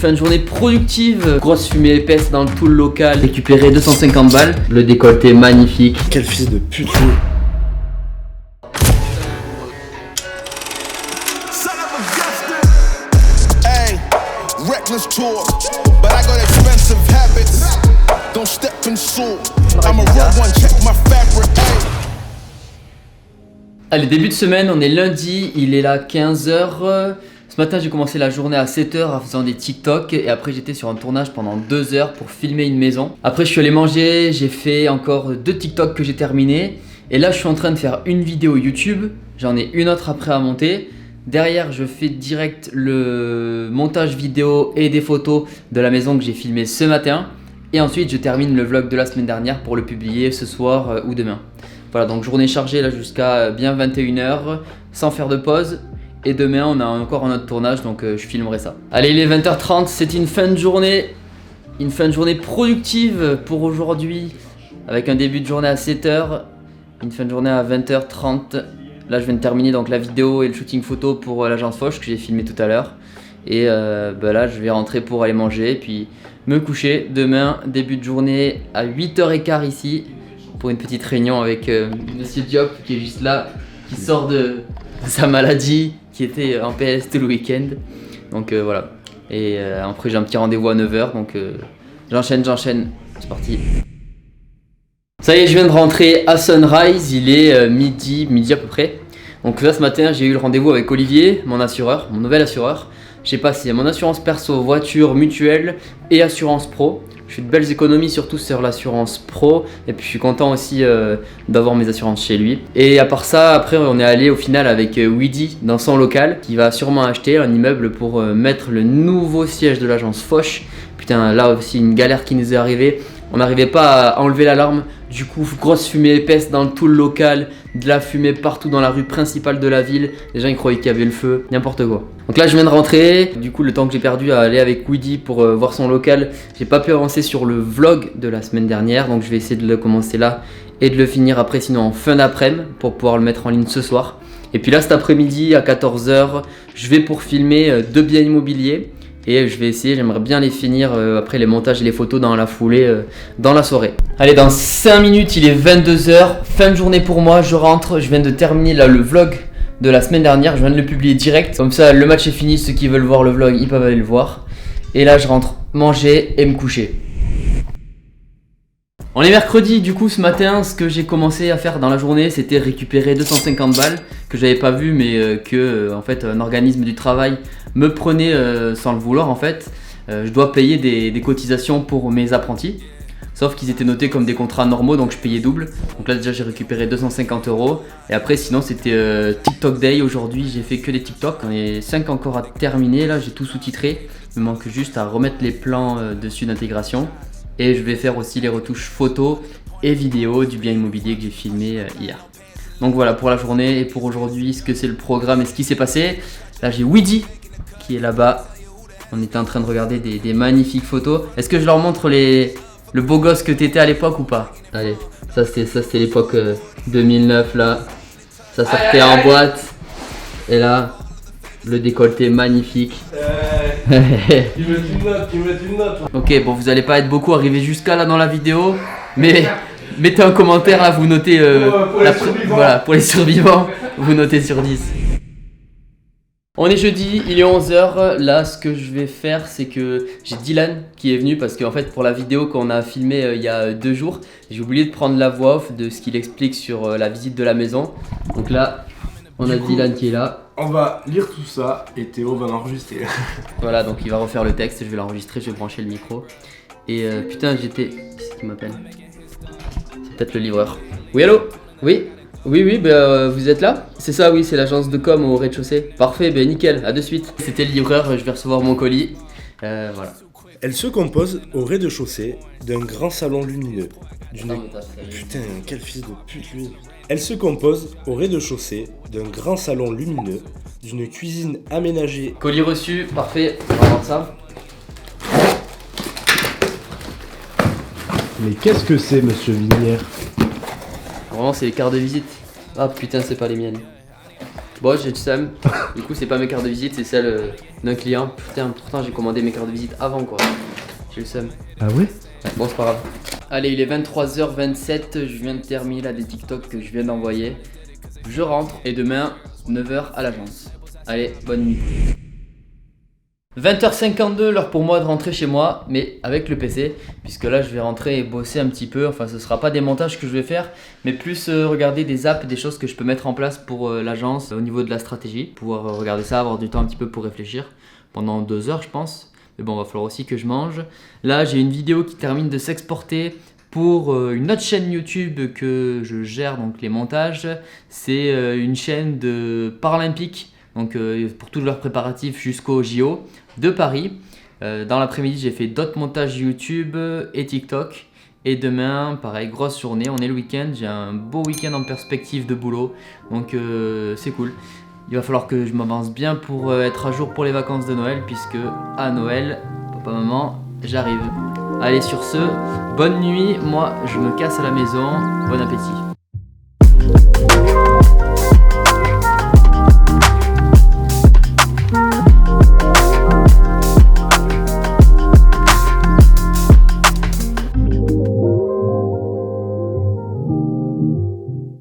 fin de journée productive. Grosse fumée épaisse dans tout le local. Récupéré 250 balles. Le décolleté magnifique. Quel fils de pute. Allez, début de semaine, on est lundi, il est là 15h. Ce matin, j'ai commencé la journée à 7h en faisant des TikTok et après j'étais sur un tournage pendant 2 heures pour filmer une maison. Après, je suis allé manger, j'ai fait encore 2 TikTok que j'ai terminé et là, je suis en train de faire une vidéo YouTube. J'en ai une autre après à monter. Derrière, je fais direct le montage vidéo et des photos de la maison que j'ai filmée ce matin. Et ensuite, je termine le vlog de la semaine dernière pour le publier ce soir ou demain. Voilà, donc journée chargée là jusqu'à bien 21h, sans faire de pause. Et demain, on a encore un autre tournage, donc je filmerai ça. Allez, il est 20h30, c'est une fin de journée productive pour aujourd'hui. Avec un début de journée à 7h, une fin de journée à 20h30. Là, je viens de terminer donc la vidéo et le shooting photo pour l'agence Foch que j'ai filmé tout à l'heure. Et là, je vais rentrer pour aller manger et puis me coucher. Demain, début de journée à 8h15 ici pour une petite réunion avec Monsieur Diop qui est juste là, qui sort de sa maladie, qui était en PLS tout le week-end. Donc voilà. Et après, j'ai un petit rendez-vous à 9h. Donc j'enchaîne. C'est parti. Ça y est, je viens de rentrer à Sunrise, il est midi à peu près. Donc là ce matin j'ai eu le rendez-vous avec Olivier, mon assureur, mon nouvel assureur. J'ai passé mon assurance perso, voiture, mutuelle et assurance pro. Je fais de belles économies surtout sur l'assurance pro et puis je suis content aussi d'avoir mes assurances chez lui. Et à part ça, après on est allé au final avec Weedy dans son local qui va sûrement acheter un immeuble pour mettre le nouveau siège de l'agence Foch. Putain, là aussi une galère qui nous est arrivée. On n'arrivait pas à enlever l'alarme, du coup grosse fumée épaisse dans tout le local, de la fumée partout dans la rue principale de la ville. Les gens ils croyaient qu'il y avait le feu, n'importe quoi. Donc là je viens de rentrer, du coup le temps que j'ai perdu à aller avec Weedy pour voir son local, j'ai pas pu avancer sur le vlog de la semaine dernière. Donc je vais essayer de le commencer là et de le finir après, sinon en fin d'après-midi pour pouvoir le mettre en ligne ce soir. Et puis là cet après-midi à 14h, je vais pour filmer 2 biens immobiliers. Et je vais essayer, j'aimerais bien les finir après les montages et les photos dans la foulée, dans la soirée. Allez, dans 5 minutes, il est 22h, fin de journée pour moi, je rentre, je viens de terminer là le vlog de la semaine dernière, je viens de le publier direct. Comme ça, le match est fini, ceux qui veulent voir le vlog, ils peuvent aller le voir. Et là, je rentre manger et me coucher. On est mercredi, du coup ce matin, ce que j'ai commencé à faire dans la journée, c'était récupérer 250 balles que j'avais pas vu, mais que en fait un organisme du travail me prenait sans le vouloir en fait. Je dois payer des cotisations pour mes apprentis, sauf qu'ils étaient notés comme des contrats normaux, donc je payais double. Donc là déjà j'ai récupéré 250 €. Et après sinon c'était TikTok Day. Aujourd'hui j'ai fait que des TikTok, on est 5 encore à terminer, là j'ai tout sous-titré. Il me manque juste à remettre les plans dessus d'intégration. Et je vais faire aussi les retouches photos et vidéos du bien immobilier que j'ai filmé hier. Donc voilà pour la journée et pour aujourd'hui, ce que c'est le programme et ce qui s'est passé. Là j'ai Weedy qui est là-bas. On était en train de regarder des magnifiques photos. Est-ce que je leur montre le beau gosse que t'étais à l'époque ou pas? Allez, ça c'était l'époque 2009 là. Ça sortait en boîte. Et là, le décolleté magnifique. Tu me mets une note. Ok, bon, vous allez pas être beaucoup arrivé jusqu'à là dans la vidéo, mais mettez un commentaire là, vous notez voilà, pour les survivants, vous notez sur 10. On est jeudi, il est 11h. Là, ce que je vais faire, c'est que j'ai Dylan qui est venu parce qu'en fait, pour la vidéo qu'on a filmée il y a 2 jours, j'ai oublié de prendre la voix off de ce qu'il explique sur la visite de la maison. Donc là, on a Dylan qui est là. On va lire tout ça et Théo va l'enregistrer. Voilà, donc il va refaire le texte, je vais l'enregistrer, je vais brancher le micro. Et putain, j'étais... Qu'est-ce qui m'appelle? C'est peut-être le livreur. Oui, allô? Oui, vous êtes là? C'est ça, oui, c'est l'agence de com au rez-de-chaussée. Parfait, nickel, à de suite. C'était le livreur, je vais recevoir mon colis. Voilà. Elle se compose au rez-de-chaussée d'un grand salon lumineux. Putain, quel fils de pute lui. Elle se compose au rez-de-chaussée d'un grand salon lumineux, d'une cuisine aménagée. Colis reçu, parfait, on va voir ça. Mais qu'est-ce que c'est, monsieur Vinière? Vraiment, c'est les cartes de visite. Ah putain, c'est pas les miennes. Bon, j'ai le seum. Du coup, c'est pas mes cartes de visite, c'est celle d'un client. Putain, pourtant j'ai commandé mes cartes de visite avant quoi. J'ai le seum. Ah ouais? Bon, c'est pas grave. Allez, il est 23h27. Je viens de terminer là des TikTok que je viens d'envoyer. Je rentre et demain, 9h à l'agence. Allez, bonne nuit. 20h52, l'heure pour moi de rentrer chez moi, mais avec le PC, puisque là je vais rentrer et bosser un petit peu. Enfin, ce sera pas des montages que je vais faire, mais plus regarder des apps, des choses que je peux mettre en place pour l'agence au niveau de la stratégie. Pouvoir regarder ça, avoir du temps un petit peu pour réfléchir pendant 2 heures, je pense. Mais bon, va falloir aussi que je mange. Là, j'ai une vidéo qui termine de s'exporter pour une autre chaîne YouTube que je gère, donc les montages. C'est une chaîne de paralympique, donc pour tous leurs préparatifs jusqu'au JO de Paris. Dans l'après-midi, j'ai fait d'autres montages YouTube et TikTok. Et demain, pareil, grosse journée, on est le week-end. J'ai un beau week-end en perspective de boulot, donc c'est cool. Il va falloir que je m'avance bien pour être à jour pour les vacances de Noël, puisque à Noël, papa, maman, j'arrive. Allez, sur ce, bonne nuit, moi je me casse à la maison, bon appétit.